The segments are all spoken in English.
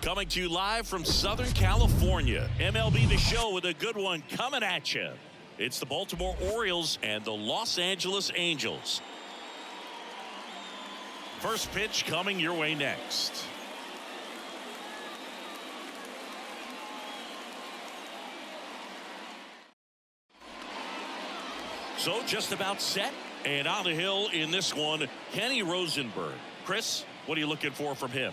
Coming to you live from Southern California. MLB The Show with a good one coming at you. It's the Baltimore Orioles and the Los Angeles Angels. First pitch coming your way next. So just about set and on the hill in this one, Kenny Rosenberg. Chris, what are you looking for from him?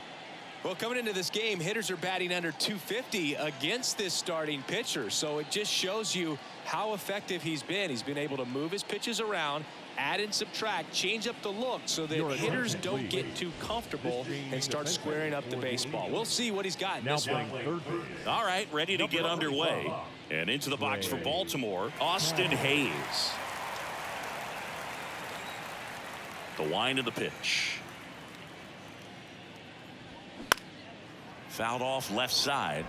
Well, coming into this game, hitters are batting under 250 against this starting pitcher. So it just shows you how effective he's been. He's been able to move his pitches around, add and subtract, change up the look so that hitters don't get too comfortable and start squaring up the baseball. We'll see what he's got in this one. All right, ready to get underway. And into the box for Baltimore, Austin Hayes. The wind of the pitch. Fouled off left side.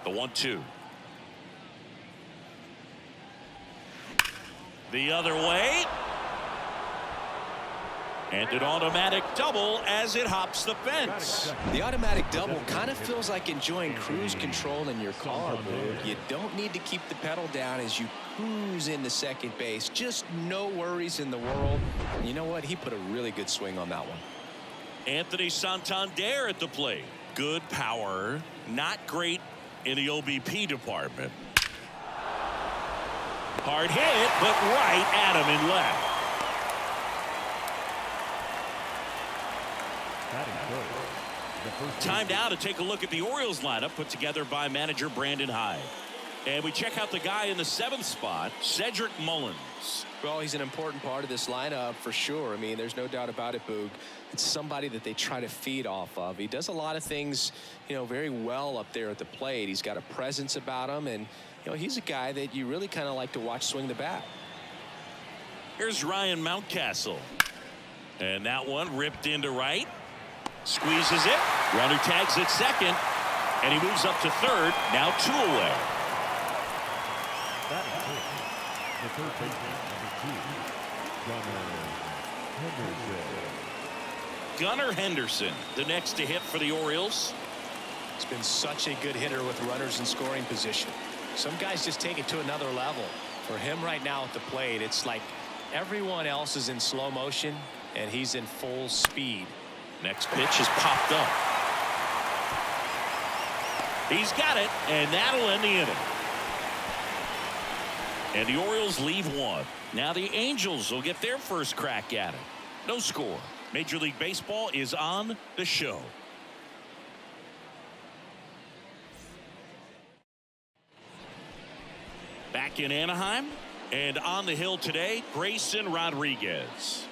The 1-2. The other way. And an automatic double as it hops the fence. The automatic double kind of feels like enjoying cruise control in your car, Boog. You don't need to keep the pedal down as you cruise into second base. Just no worries in the world. And you know what? He put a really good swing on that one. Anthony Santander at the plate. Good power. Not great in the OBP department. Hard hit, but right at him in left. Time now to take a look at the Orioles lineup put together by manager Brandon Hyde. And we check out the guy in the 7th spot, Cedric Mullins. Well, he's an important part of this lineup for sure. I mean, there's no doubt about it, Boog. It's somebody that they try to feed off of. He does a lot of things, very well up there at the plate. He's got a presence about him, and, he's a guy that you really kind of like to watch swing the bat. Here's Ryan Mountcastle. And that one ripped into right. Squeezes it. Runner tags at second. And he moves up to third. Now 2 away. That is it. The third baseman, number 2, Gunnar Henderson, the next to hit for the Orioles. He's been such a good hitter with runners in scoring position. Some guys just take it to another level. For him right now at the plate, it's like everyone else is in slow motion and he's in full speed. Next pitch is popped up. He's got it, and that'll end the inning. And the Orioles leave one. Now the Angels will get their first crack at it. No score. Major League Baseball is on the show. Back in Anaheim, and on the hill today, Grayson Rodriguez.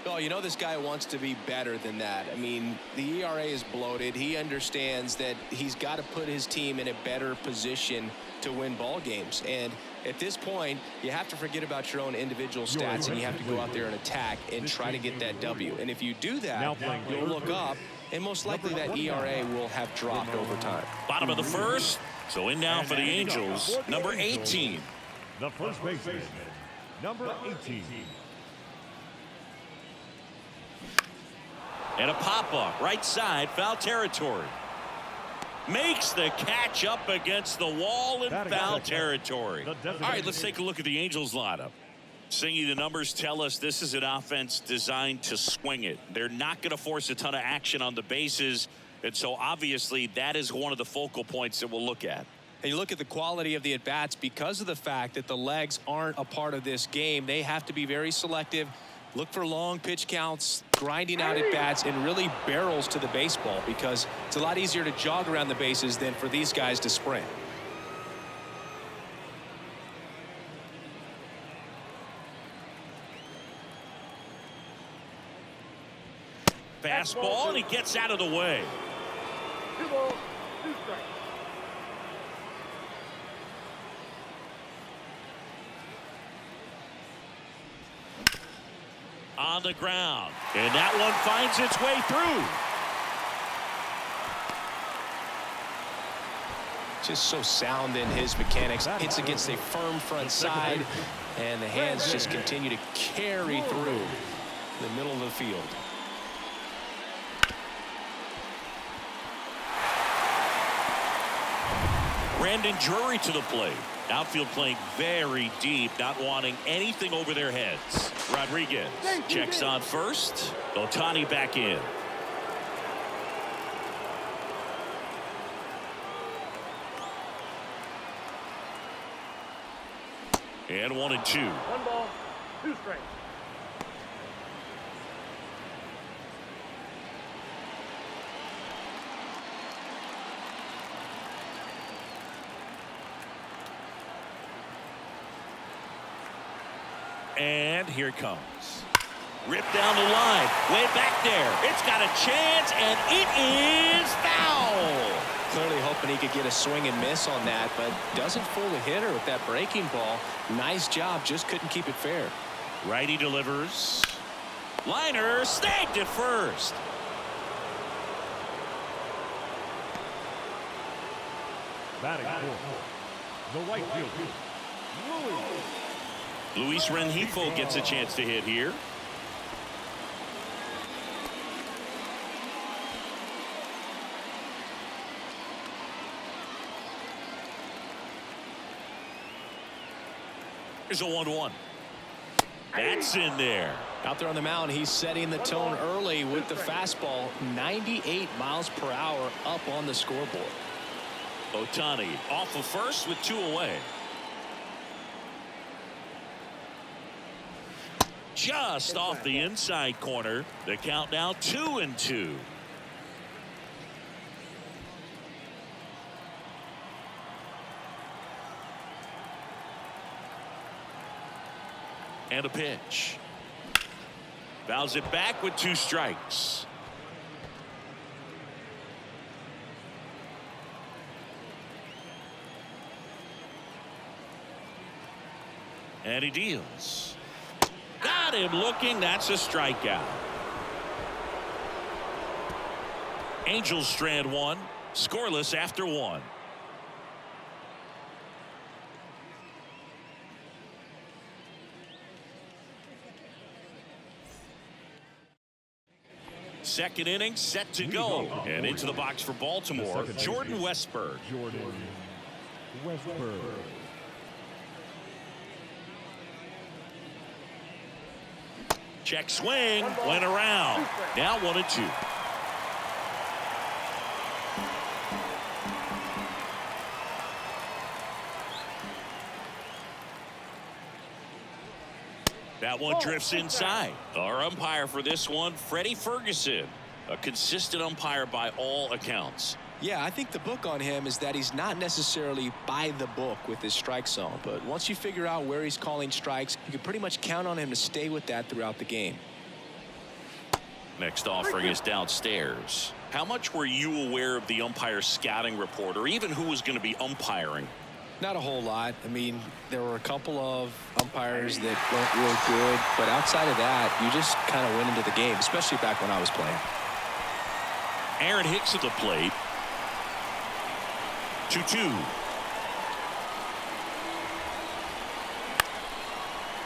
Oh, this guy wants to be better than that. I mean, the ERA is bloated. He understands that he's got to put his team in a better position to win ball games. And at this point, you have to forget about your own individual stats and you have to go out there and attack and try to get that W. And if you do that, you'll look up and most likely that ERA will have dropped over time. Bottom of the first. So in now for the Angels, number 18. The first baseman, number 18. And a pop-up, right side, foul territory. Makes the catch up against the wall in foul territory. All right, let's take a look at the Angels lineup. Singy, the numbers tell us this is an offense designed to swing it. They're not going to force a ton of action on the bases, and so obviously that is one of the focal points that we'll look at. And you look at the quality of the at-bats because of the fact that the legs aren't a part of this game. They have to be very selective. Look for long pitch counts, grinding out at bats, and really barrels to the baseball because it's a lot easier to jog around the bases than for these guys to sprint. Fastball, and he gets out of the way. 2 balls, 2 strikes. On the ground, and that one finds its way through. Just so sound in his mechanics. Hits against a firm front side, and the hands just continue to carry through the middle of the field. Brandon Drury to the plate. Outfield playing very deep, not wanting anything over their heads. Rodriguez checks on first. Ohtani back in. And 1-2. 1 ball, 2 strikes. And here it comes. Ripped down the line. Way back there. It's got a chance, and it is foul. Clearly hoping he could get a swing and miss on that, but doesn't fool the hitter with that breaking ball. Nice job, just couldn't keep it fair. Righty delivers. Liner snagged at first. Batting fourth, the right fielder, Luis Rengifo gets a chance to hit here. Here's a 1-1. That's in there. Out there on the mound, he's setting the tone early with the fastball. 98 miles per hour up on the scoreboard. Ohtani off of first with 2 away. Just off the inside corner. The count now 2-2. And a pitch. Fouls it back with 2 strikes. And he deals. Got him looking. That's a strikeout. Angels strand 1. Scoreless after 1. Second inning set to go. And into the box for Baltimore, Jordan Westburg. Check swing, went around. Now 1-2. That one drifts inside. Our umpire for this one, Freddie Ferguson. A consistent umpire by all accounts. Yeah, I think the book on him is that he's not necessarily by the book with his strike zone. But once you figure out where he's calling strikes, you can pretty much count on him to stay with that throughout the game. Next offering is downstairs. How much were you aware of the umpire's scouting report, or even who was going to be umpiring? Not a whole lot. I mean, there were a couple of umpires that weren't real good, but outside of that, you just kind of went into the game, especially back when I was playing. Aaron Hicks at the plate. 2-2.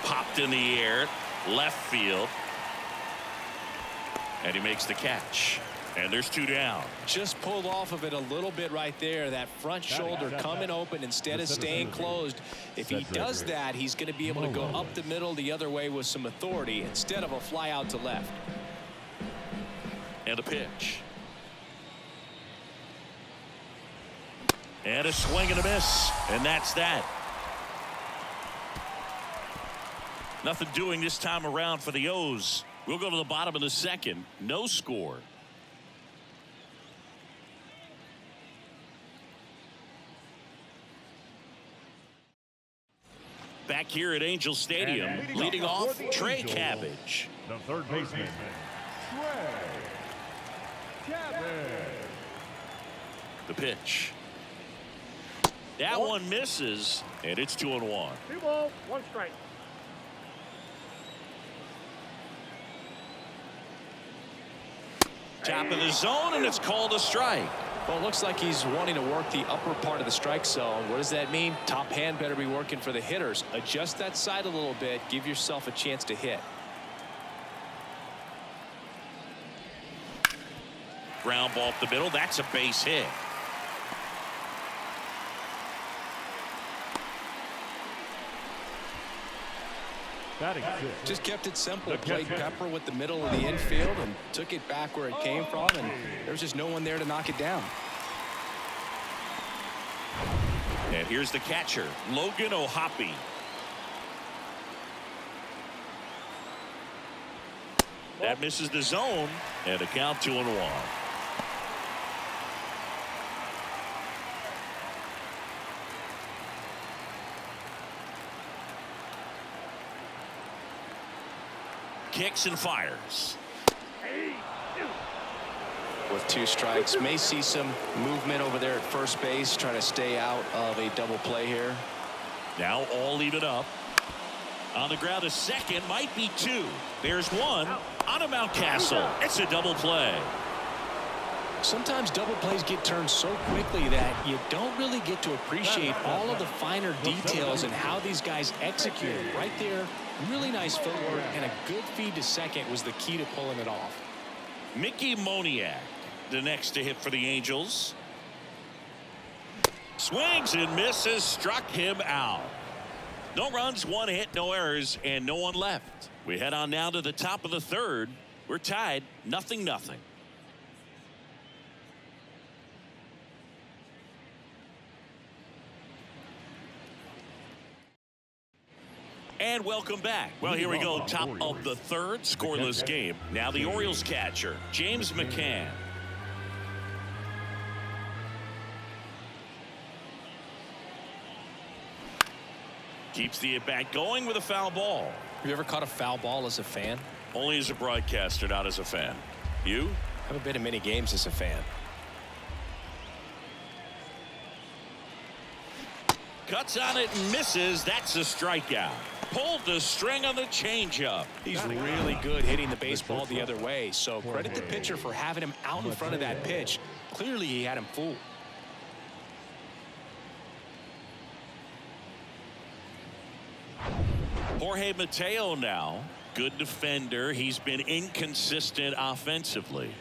Popped in the air, left field. And he makes the catch. And there's 2 down. Just pulled off of it a little bit right there. That front shoulder coming open instead of staying closed. If he does that, he's going to be able to go up the middle the other way with some authority instead of a fly out to left. And a pitch. And a swing and a miss. And that's that. Nothing doing this time around for the O's. We'll go to the bottom of the second. No score. Back here at Angel Stadium, leading off, Trey Cabbage. The third baseman, Trey Cabbage. The pitch. That one misses, and it's 2-1. 2 balls, 1 strike. Top of the zone, and it's called a strike. Well, it looks like he's wanting to work the upper part of the strike zone. What does that mean? Top hand better be working for the hitters. Adjust that side a little bit. Give yourself a chance to hit. Ground ball up the middle. That's a base hit. Just kept it simple. Played pepper with the middle of the infield and took it back where it came from, and there was just no one there to knock it down. And here's the catcher, Logan O'Hoppe. That misses the zone, and a count 2-1. Kicks and fires. With 2 strikes, may see some movement over there at first base, trying to stay out of a double play here. Now all even up. On the ground, a second, might be 2. There's 1 on a Mountcastle. It's a double play. Sometimes double plays get turned so quickly that you don't really get to appreciate all of the finer details and how these guys execute. Right there, really nice footwork, and a good feed to second was the key to pulling it off. Mickey Moniak, the next to hit for the Angels. Swings and misses, struck him out. No runs, 1 hit, no errors, and no one left. We head on now to the top of the 3rd. We're tied 0-0. And welcome back. Well, here we go. Top of the 3rd, scoreless game. Now the Orioles catcher, James McCann. Keeps the at-bat going with a foul ball. Have you ever caught a foul ball as a fan? Only as a broadcaster, not as a fan. You? Haven't been in many games as a fan. Cuts on it and misses. That's a strikeout. Pulled the string on the changeup. He's really good hitting the baseball the other way, so credit the pitcher for having him out in front of that pitch. Clearly he had him fooled. Jorge Mateo now. Good defender. He's been inconsistent offensively.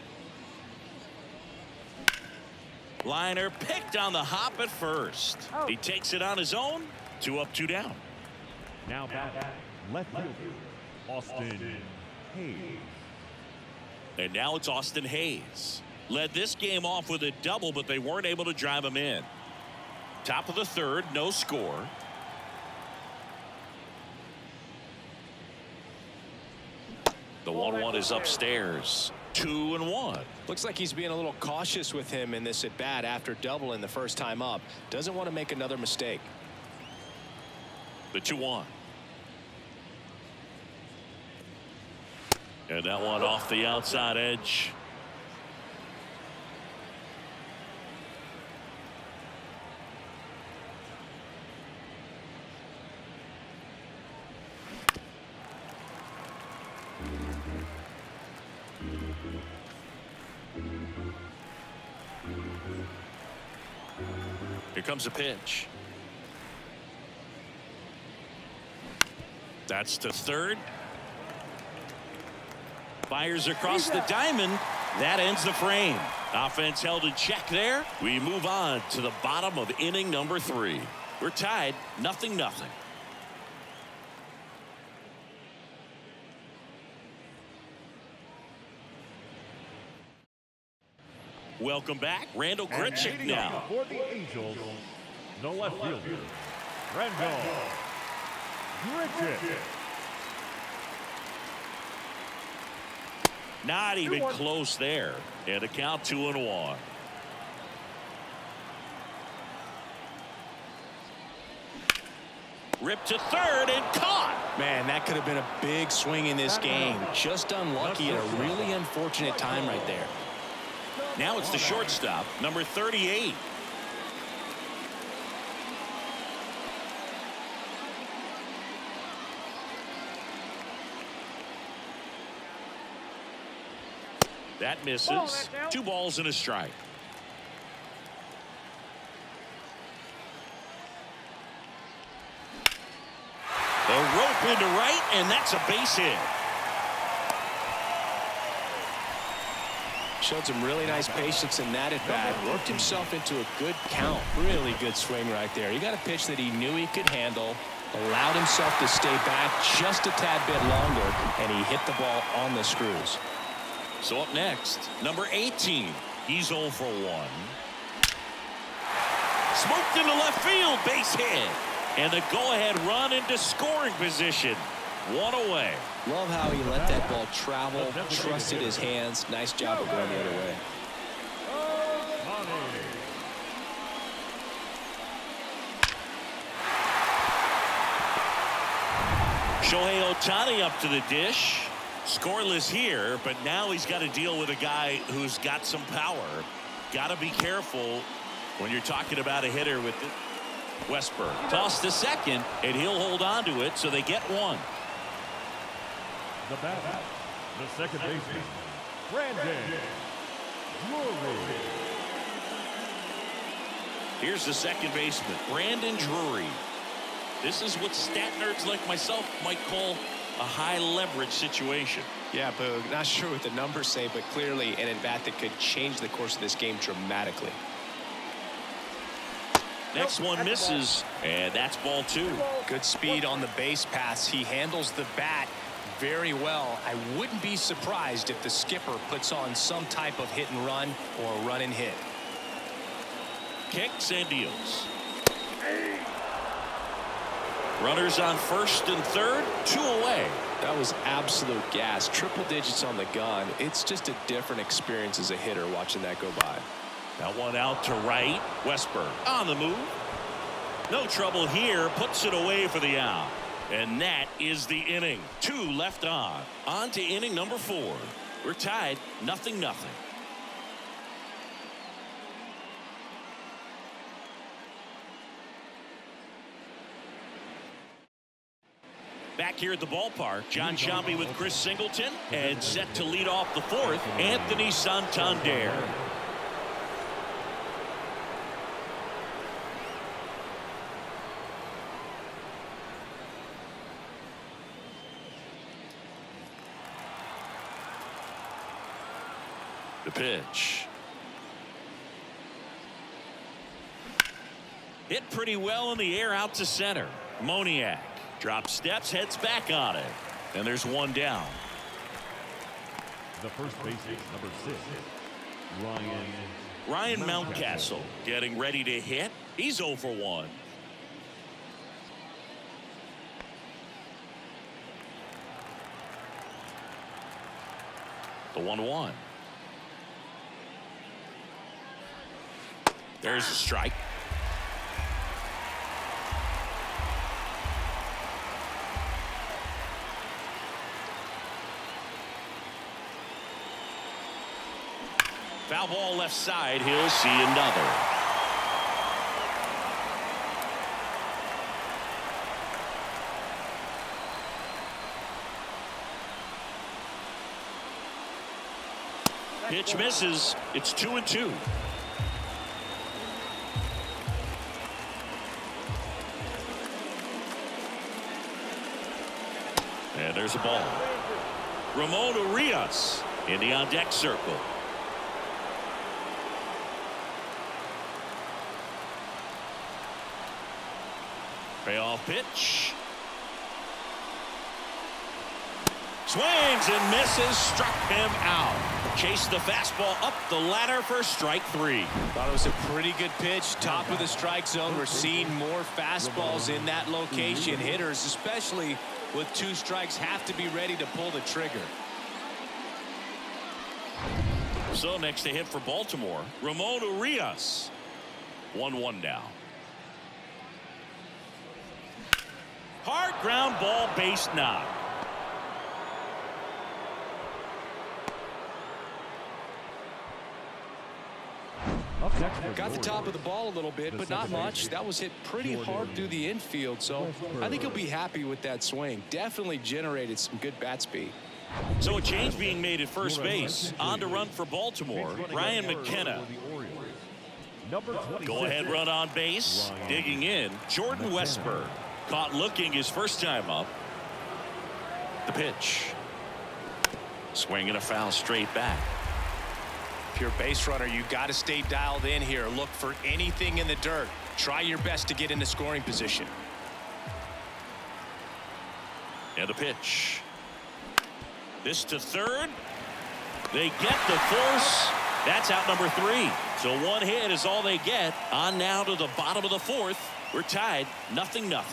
Liner picked on the hop at first. He takes it on his own. 2 up, 2 down. Now back left fielder, Austin Hayes. And now it's Austin Hayes. Led this game off with a double, but they weren't able to drive him in. Top of the 3rd, no score. The 1-1 is upstairs. 2-1. Looks like he's being a little cautious with him in this at bat after doubling the first time up. Doesn't want to make another mistake. The 2-1. And that one off the outside edge. Here comes a pitch. That's to 3rd. Fires across the diamond. That ends the frame. Offense held in check there. We move on to the bottom of inning number 3. We're tied 0-0. Welcome back. Randall Grichuk now. For the Angels, the left fielder, Randall Grichuk. Not even close there. And a count 2-1. Ripped to 3rd and caught. Man, that could have been a big swing in this game. Just unlucky at a really unfortunate time right there. Now it's the shortstop, number 38. That misses. 2 balls and a strike. A rope into right, and that's a base hit. Showed some really nice patience in that at bat. Worked himself into a good count. Really good swing right there. He got a pitch that he knew he could handle. Allowed himself to stay back just a tad bit longer, and he hit the ball on the screws. So up next, number 18. He's 0 for 1. Smoked into left field, base hit. And the go-ahead run into scoring position. 1 away. Love how he let that ball travel, trusted his hands. Nice job of going the other way. Shohei Ohtani up to the dish. Scoreless here, but now he's got to deal with a guy who's got some power. Got to be careful when you're talking about a hitter with it. Westberg tossed to second, and he'll hold on to it, so they get one. The batter, the second baseman, Brandon Drury. Here's the second baseman, Brandon Drury. This is what stat nerds like myself might call a high leverage situation. Yeah, Boog, not sure what the numbers say, but clearly an at-bat that could change the course of this game dramatically. Next one misses, and that's ball 2. Good speed on the base pass. He handles the bat very well. I wouldn't be surprised if the skipper puts on some type of hit and run or run and hit. Kicks and deals. Runners on first and third, 2 away. That was absolute gas. Triple digits on the gun. It's just a different experience as a hitter watching that go by. That one out to right. Westberg on the move. No trouble here. Puts it away for the out. And that is the inning. 2 left on. On to inning number 4. We're tied 0-0. Back here at the ballpark, John Sciambi with Chris Singleton, and set to lead off the 4th, Anthony Santander. The pitch. Hit pretty well in the air out to center. Moniak drops steps, heads back on it. And there's one down. The first baseman, number 6, Ryan Mountcastle getting ready to hit. He's 0 for 1. The 1-1. There's a strike. Foul ball left side. He'll see another. Pitch misses. It's 2-2. And there's a ball. Ramon Urias in the on-deck circle. Payoff pitch. Swings and misses. Struck him out. Chased the fastball up the ladder for strike 3. Thought it was a pretty good pitch. Top of the strike zone. We're seeing more fastballs in that location. Hitters, especially with 2 strikes, have to be ready to pull the trigger. So next to hit for Baltimore, Ramon Urias. 1-1 now. Hard ground ball, base knock. Got the top of the ball a little bit, but not much. That was hit pretty hard through the infield, so I think he'll be happy with that swing. Definitely generated some good bat speed. So a change being made at first base. On to run for Baltimore, Ryan McKenna. Go ahead run on base. Digging in, Jordan Westberg. Caught looking his first time up. The pitch. Swing and a foul straight back. If you're a base runner, you got to stay dialed in here. Look for anything in the dirt. Try your best to get into scoring position. And the pitch. This to third. They get the force. That's out number 3. So one hit is all they get. On now to the bottom of the 4th. We're tied 0-0.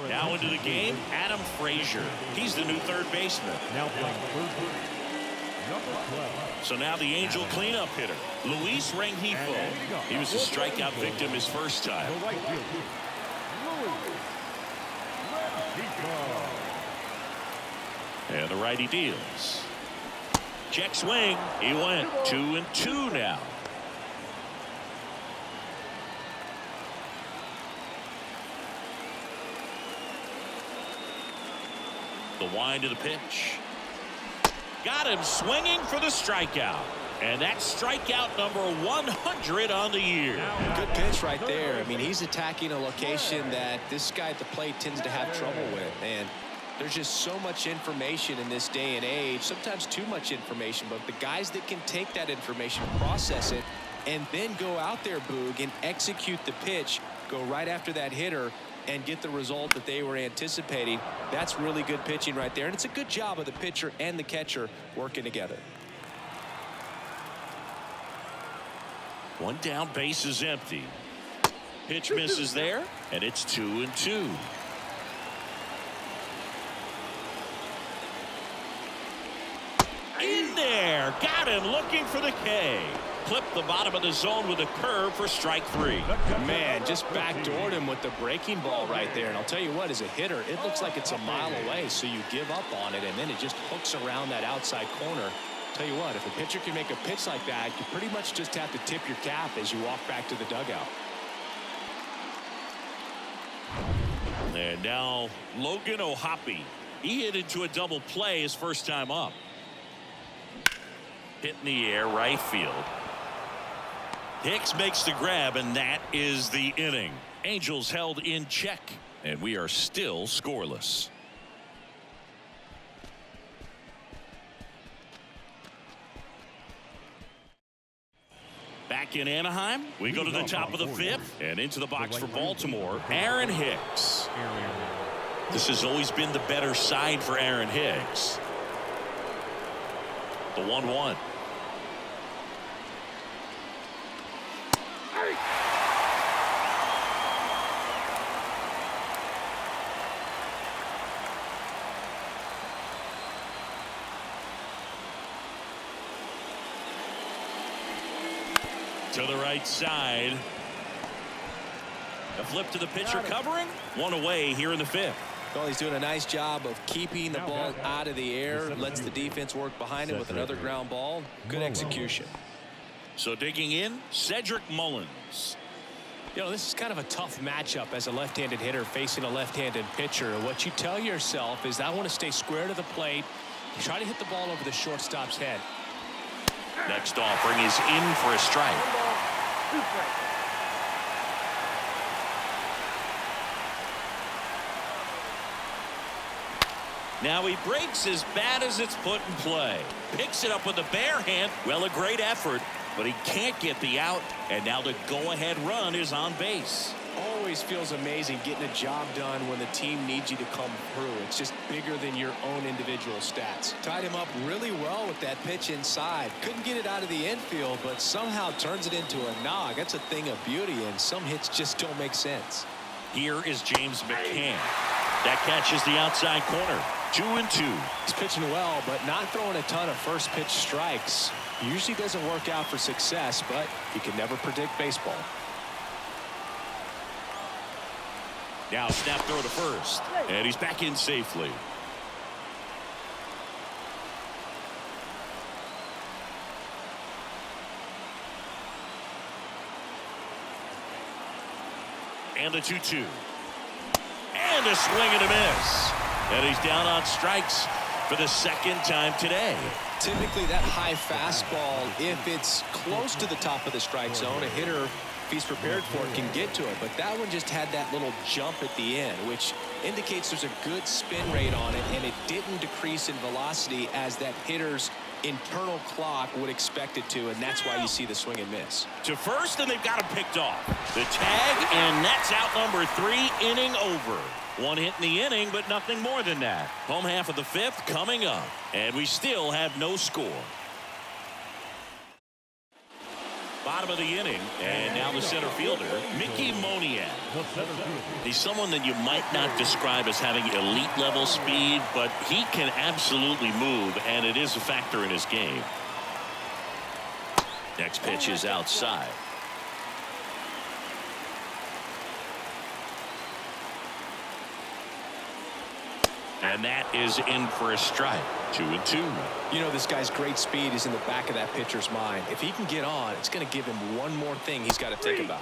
Now into the game, Adam Frazier. He's the new third baseman. Now playing third base, number 12. So now the Angel cleanup hitter, Luis Rengifo. He was a strikeout victim his first time. The right fielder, Luis Rengifo. And the righty deals. Check swing. He went 2-2 now. The wind of the pitch. Got him swinging for the strikeout. And that's strikeout number 100 on the year. Good pitch right there. I mean, he's attacking a location that this guy at the plate tends to have trouble with. And there's just so much information in this day and age, sometimes too much information, but the guys that can take that information, process it, and then go out there, Boog, and execute the pitch, go right after that hitter, and get the result that they were anticipating. That's really good pitching right there. And it's a good job of the pitcher and the catcher working together. One down, base is empty. Pitch misses there, and it's 2-2. In there, got him looking for the K. Clipped the bottom of the zone with a curve for strike 3. Man, just backdoored him with the breaking ball right there. And I'll tell you what, as a hitter, it looks like it's a mile away, so you give up on it, and then it just hooks around that outside corner. Tell you what, if a pitcher can make a pitch like that, you pretty much just have to tip your cap as you walk back to the dugout. And now Logan O'Hoppe. He hit into a double play his first time up. Hit in the air, right field. Hicks makes the grab, and that is the inning. Angels held in check, and we are still scoreless. Back in Anaheim, we go to the top of the 5th, and into the box for Baltimore, Aaron Hicks. This has always been the better side for Aaron Hicks. The 1-1. To the right side. A flip to the pitcher covering. One away here in the 5th. Well, he's doing a nice job of keeping the ball out of the air. Lets the defense work behind him with another ground ball. Good execution. So digging in, Cedric Mullins. You know, this is kind of a tough matchup as a left-handed hitter facing a left-handed pitcher. What you tell yourself is, I want to stay square to the plate. Try to hit the ball over the shortstop's head. Next offering is in for a strike. 2 strikes. Now he breaks as bad as it's put in play. Picks it up with a bare hand. Well, a great effort, but he can't get the out. And now the go-ahead run is on base. Always feels amazing getting a job done when the team needs you to come through. It's just bigger than your own individual stats. Tied him up really well with that pitch inside. Couldn't get it out of the infield, but somehow turns it into a nog. That's a thing of beauty, and some hits just don't make sense. Here is James McCann. That catches the outside corner. 2-2. He's pitching well, but not throwing a ton of first pitch strikes. Usually doesn't work out for success, but you can never predict baseball. Now snap throw to first, and he's back in safely. And the 2-2. And a swing and a miss. And he's down on strikes for the second time today. Typically that high fastball, if it's close to the top of the strike zone, a hitter he's prepared for it, can get to it. But that one just had that little jump at the end, which indicates there's a good spin rate on it, and it didn't decrease in velocity as that hitter's internal clock would expect it to, and that's why you see the swing and miss. To first, and they've got him picked off. The tag, and that's out number 3, inning over. 1 hit in the inning, but nothing more than that. Home half of the 5th coming up, and we still have no score. Bottom of the inning, and now the center fielder, Mickey Moniak. He's someone that you might not describe as having elite level speed, but he can absolutely move, and it is a factor in his game. Next pitch is outside. And that is in for a strike. 2-2. You know, this guy's great speed is in the back of that pitcher's mind. If he can get on, it's going to give him one more thing he's got to think about.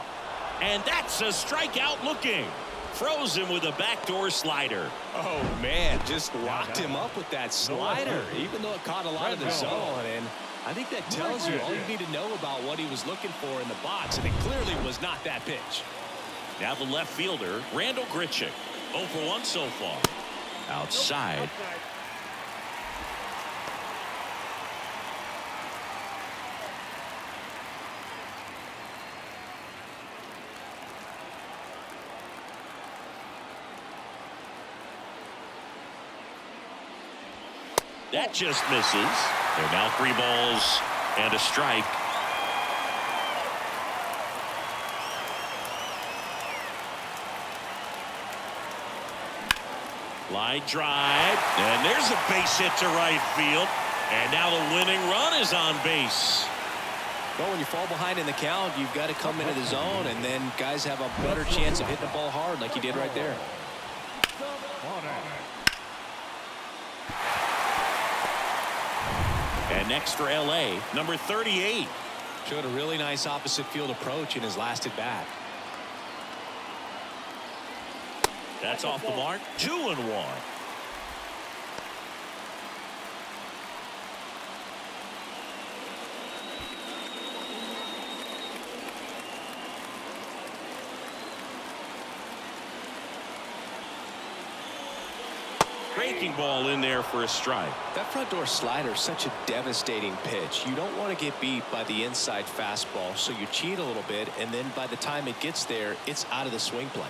And that's a strikeout looking. Froze him with a backdoor slider. Oh, man, just locked him up with that slider, even though it caught a lot of the zone. And I think that tells you all you need to know about what he was looking for in the box, and it clearly was not that pitch. Now the left fielder, Randall Grichuk. 0 for 1 so far. Outside. That just misses. There are now 3 balls and a strike. Line drive, and there's a base hit to right field, and now the winning run is on base. Well, when you fall behind in the count, you've got to come into the zone, and then guys have a better chance of hitting the ball hard like you did right there. And next for LA, number 38. Showed a really nice opposite field approach in his last at bat. That's off the mark. 2-1. Breaking ball in there for a strike. That front door slider is such a devastating pitch. You don't want to get beat by the inside fastball, so you cheat a little bit, and then by the time it gets there, it's out of the swing plane.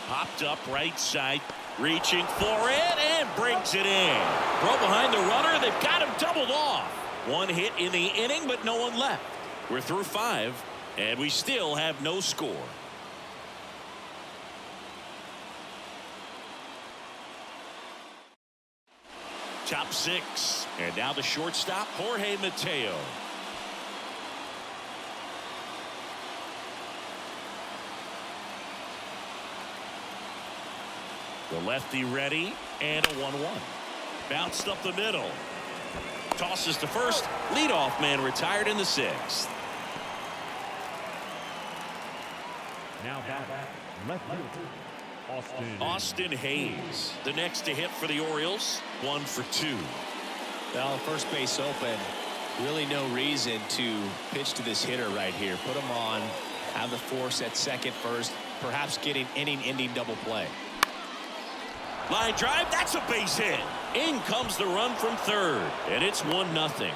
Popped up right side, reaching for it, and brings it in. Throw behind the runner. They've got him doubled off. 1 hit in the inning, but no one left. We're through 5, and we still have no score. Top 6, and now the shortstop, Jorge Mateo. The lefty ready, and a 1-1. Bounced up the middle. Tosses to first. Leadoff man retired in the 6th. Now back, left fielder, Austin Hayes, the next to hit for the Orioles. 1 for 2. Well, first base open. Really no reason to pitch to this hitter right here. Put him on, have the force at second first, perhaps getting inning-ending double play. Line drive, that's a base hit. In comes the run from third, and it's 1-0.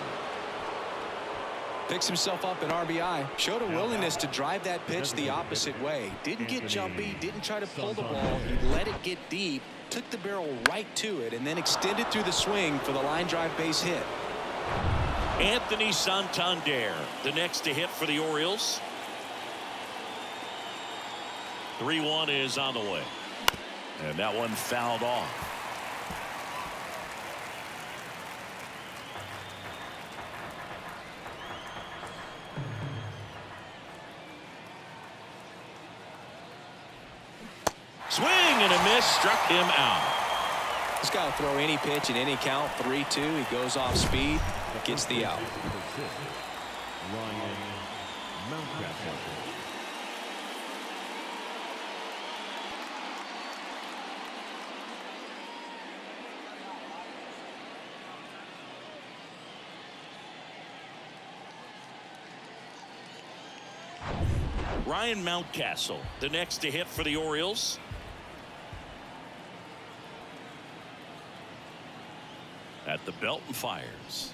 Picks himself up an RBI. Showed a willingness to drive that pitch the opposite way. Didn't get jumpy, didn't try to pull the ball. He let it get deep, took the barrel right to it, and then extended through the swing for the line drive base hit. Anthony Santander, the next to hit for the Orioles. 3-1 is on the way. And that one fouled off. Swing and a miss, struck him out. This guy will throw any pitch in any count. 3-2. He goes off speed, gets the out. Ryan Mountcastle, the next to hit for the Orioles. At the belt and fires.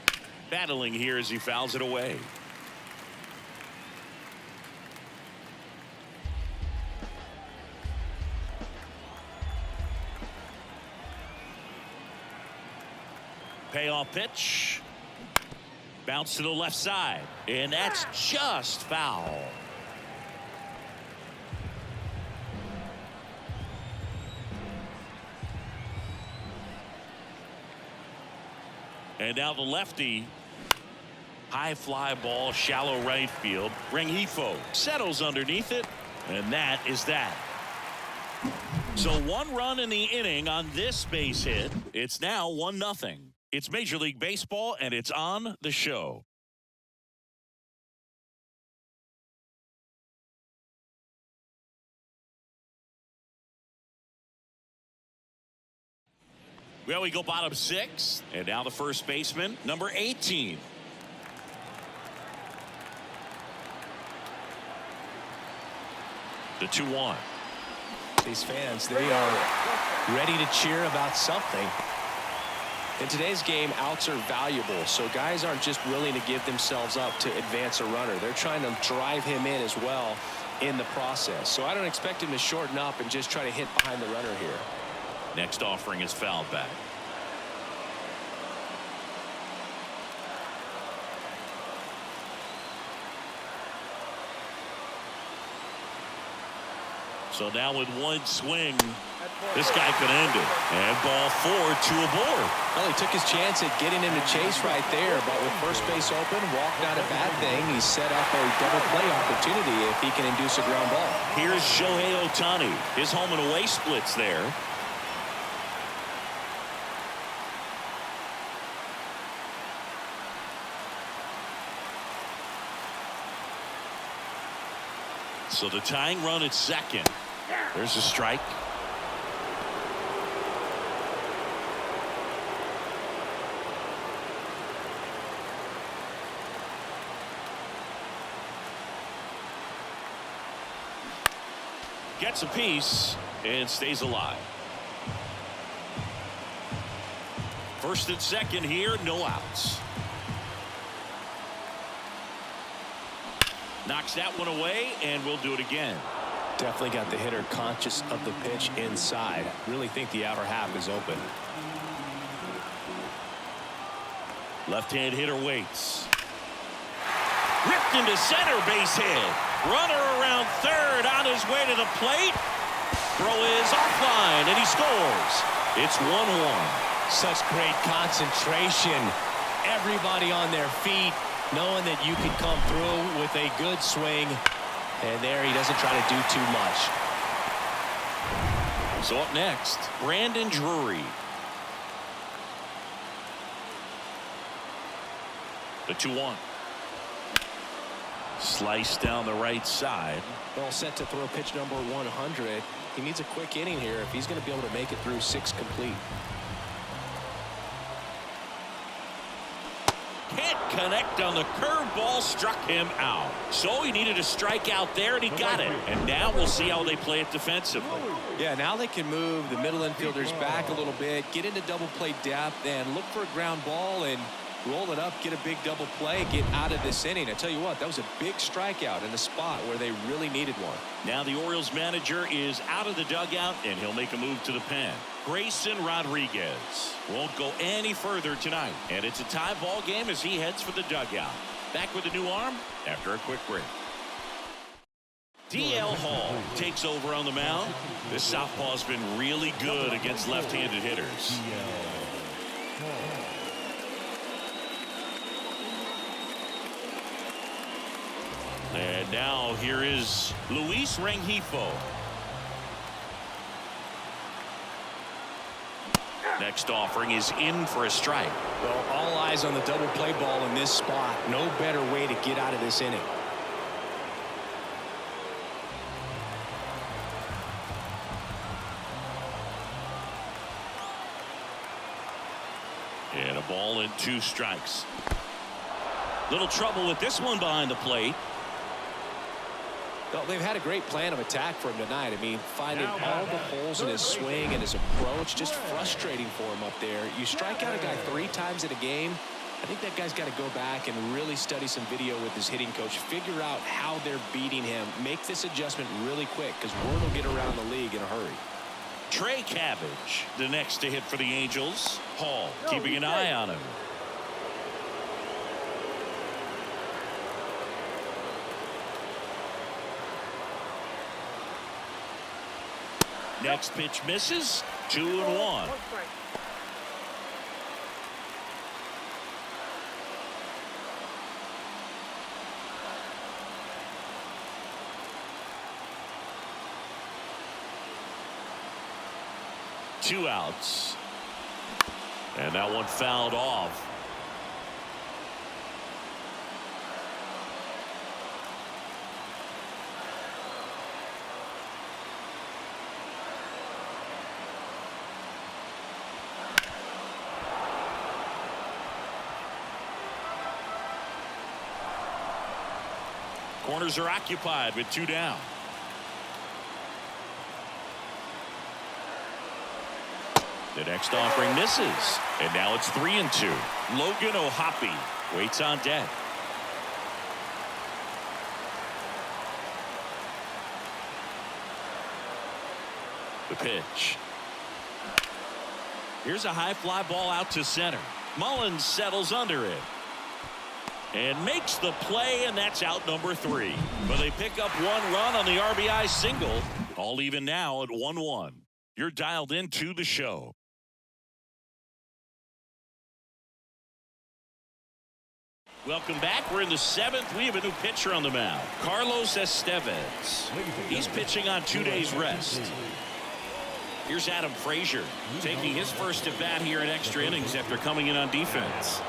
Battling here as he fouls it away. Payoff pitch. Bounce to the left side. And that's just foul. And now the lefty. High fly ball, shallow right field. Rengifo settles underneath it. And that is that. So 1 run in the inning on this base hit. It's now 1-0. It's Major League Baseball, and it's on the show. Well, we go bottom 6, and now the first baseman, number 18. The 2-1. These fans, they are ready to cheer about something. In today's game, outs are valuable, so guys aren't just willing to give themselves up to advance a runner. They're trying to drive him in as well in the process. So I don't expect him to shorten up and just try to hit behind the runner here. Next offering is fouled back. So now with 1 swing, this guy could end it. And ball 4, 2 aboard. Well, he took his chance at getting him to chase right there, but with first base open, walk not a bad thing. He set up a double play opportunity if he can induce a ground ball. Here's Shohei Ohtani. His home and away splits there. So the tying run at second. There's a strike. Gets a piece and stays alive. First and second here, no outs. Knocks that one away, and we'll do it again. Definitely got the hitter conscious of the pitch inside. Really think the outer half is open. Left-hand hitter waits. Ripped into center, base hit. Runner around third on his way to the plate. Throw is offline, and he scores. It's 1-1. Such great concentration. Everybody on their feet, knowing that you can come through with a good swing. And there he doesn't try to do too much. So up next, Brandon Drury. The 2-1. Slice down the right side. All set to throw pitch number 100. He needs a quick inning here if he's going to be able to make it through 6 complete. Can't connect on the curveball, struck him out. So he needed a strikeout there, and he got it. And now we'll see how they play it defensively. Yeah, now they can move the middle infielders back a little bit, get into double play depth, and look for a ground ball and roll it up, get a big double play, get out of this inning. I tell you what, that was a big strikeout in the spot where they really needed one. Now the Orioles manager is out of the dugout, and he'll make a move to the pen. Grayson Rodriguez won't go any further tonight, and it's a tie ball game as he heads for the dugout. Back with a new arm after a quick break. DL Hall takes over on the mound. This southpaw's been really good against left-handed hitters. And now here is Luis Rengifo. Next offering is in for a strike. Well, all eyes on the double play ball in this spot. No better way to get out of this inning. And a ball and 2 strikes. Little trouble with this one behind the plate. Well, they've had a great plan of attack for him tonight. I mean, finding all the holes in his swing and his approach, just frustrating for him up there. You strike out a guy 3 times in a game, I think that guy's got to go back and really study some video with his hitting coach, figure out how they're beating him, make this adjustment really quick, because word will get around the league in a hurry. Trey Cabbage, the next to hit for the Angels. Hall keeping an eye on him. Next pitch misses. 2-1. Two outs. And that one fouled off. Corners are occupied with 2 down. The next offering misses. And now it's 3-2. Logan O'Hoppe waits on deck. The pitch. Here's a high fly ball out to center. Mullins settles under it. And makes the play, and that's out number 3. But they pick up 1 run on the RBI single. All even now at 1-1. You're dialed into the show. Welcome back. We're in the 7th. We have a new pitcher on the mound. Carlos Estevez. He's pitching on 2 days rest. Here's Adam Frazier taking his first at bat here in extra innings after coming in on defense.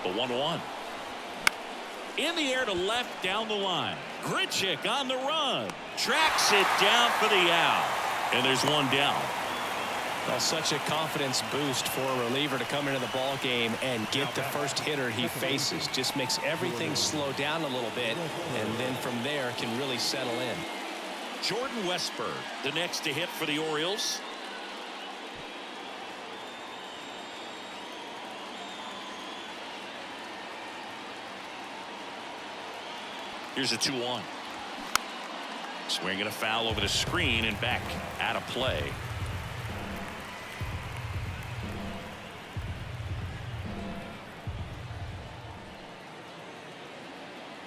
The 1-1. In the air to left down the line. Grichuk on the run. Tracks it down for the out. And there's 1 down. Well, such a confidence boost for a reliever to come into the ball game and get the first hitter he faces. Just makes everything slow down a little bit, and then from there can really settle in. Jordan Westburg, the next to hit for the Orioles. Here's a 2-1. Swinging a foul over the screen and back out of play.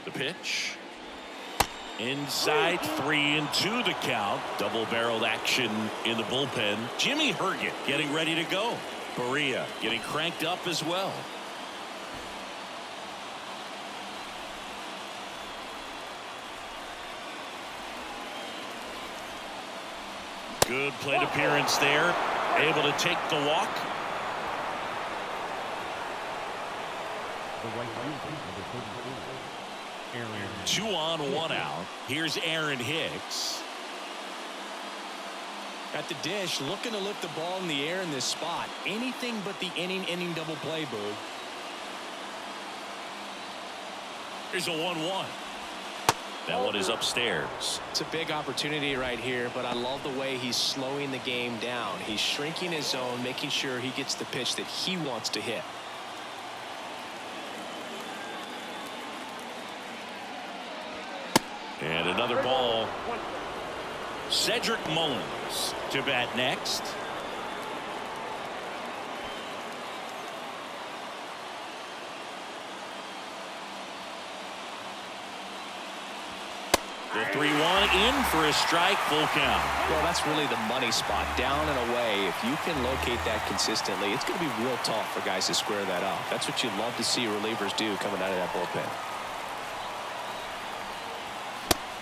The pitch. Inside 3-2 the count. Double-barreled action in the bullpen. Jimmy Herget getting ready to go. Berea getting cranked up as well. Good plate appearance there. Able to take the walk. Two on, 1 out. Here's Aaron Hicks. At the dish, looking to lift the ball in the air in this spot. Anything but the inning double play, Boog. Here's a 1-1. That one is upstairs. It's a big opportunity right here, but I love the way he's slowing the game down. He's shrinking his zone, making sure he gets the pitch that he wants to hit. And another ball. Cedric Mullins to bat next. The 3-1 in for a strike, full count. Well, that's really the money spot, down and away. If you can locate that consistently, it's going to be real tough for guys to square that up. That's what you love to see relievers do coming out of that bullpen.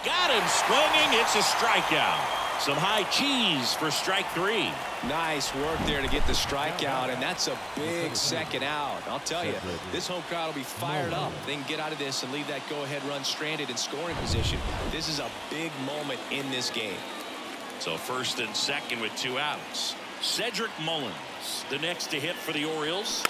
Got him swinging. It's a strikeout. Some high cheese for strike 3. Nice work there to get the strikeout, and that's a big second out. I'll tell you, this home crowd will be fired up. They can get out of this and leave that go-ahead run stranded in scoring position. This is a big moment in this game. So first and second with 2 outs. Cedric Mullins, the next to hit for the Orioles.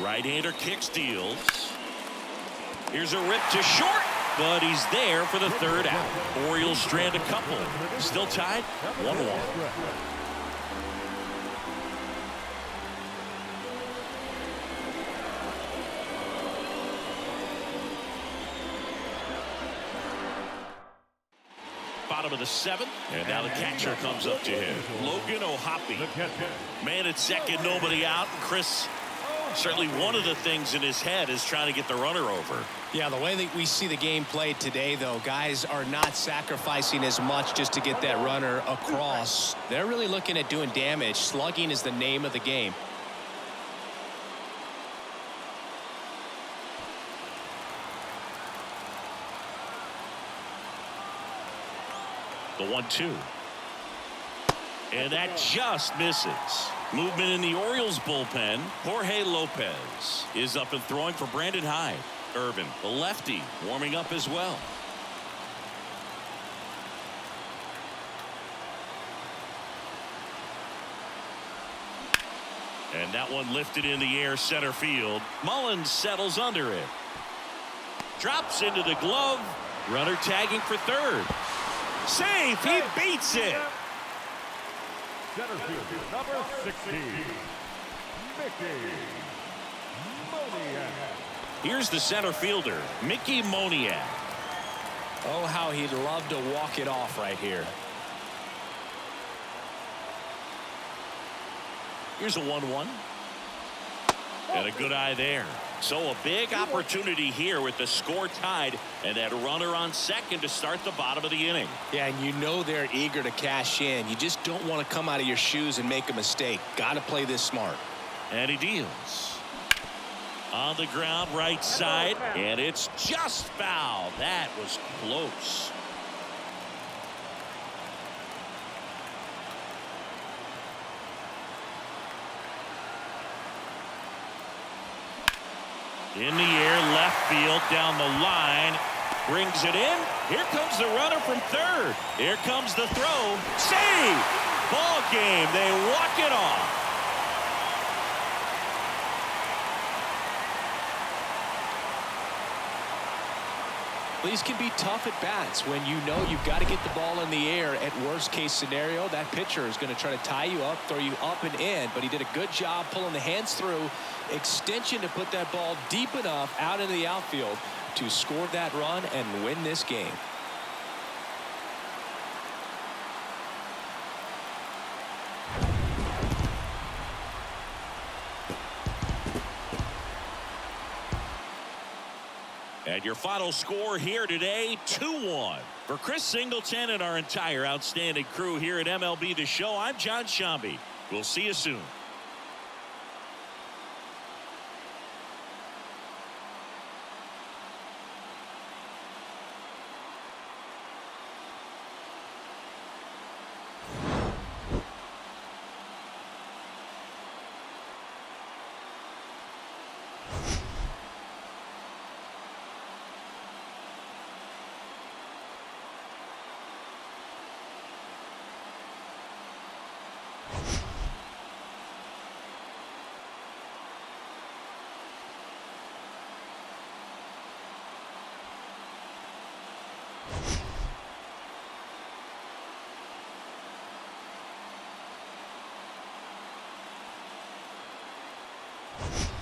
Right-hander kicks, deals. Here's a rip to short, but he's there for the third out. Orioles strand a couple. Still tied, 1-1. Bottom of the seventh, and now the catcher comes up to him. Logan O'Hoppe. Man at second, nobody out. Chris, certainly one of the things in his head is trying to get the runner over. Yeah, the way that we see the game played today, though, guys are not sacrificing as much just to get that runner across. They're really looking at doing damage. Slugging is the name of the game. The 1-2. And that just misses. Movement in the Orioles bullpen. Jorge Lopez is up and throwing for Brandon Hyde. Irvin, the lefty, warming up as well. And that one lifted in the air center field. Mullins settles under it. Drops into the glove. Runner tagging for third. Safe. He beats it. Center field, number 16, Mickey Moniak. Here's the center fielder, Mickey Moniak. Oh, how he'd love to walk it off right here. Here's a 1-1. And a good eye there. So a big opportunity here with the score tied and that runner on second to start the bottom of the inning. Yeah, and you know they're eager to cash in. You just don't want to come out of your shoes and make a mistake. Got to play this smart. And he deals. On the ground, right side, and it's just foul. That was close. In the air, left field, down the line, brings it in. Here comes the runner from third. Here comes the throw. Save! Ball game. They walk it off. These can be tough at bats when you know you've got to get the ball in the air. At worst case scenario, that pitcher is going to try to tie you up, throw you up and in, but he did a good job pulling the hands through, extension to put that ball deep enough out into the outfield to score that run and win this game. And your final score here today, 2-1. For Chris Singleton and our entire outstanding crew here at MLB The Show, I'm John Shambi. We'll see you soon. You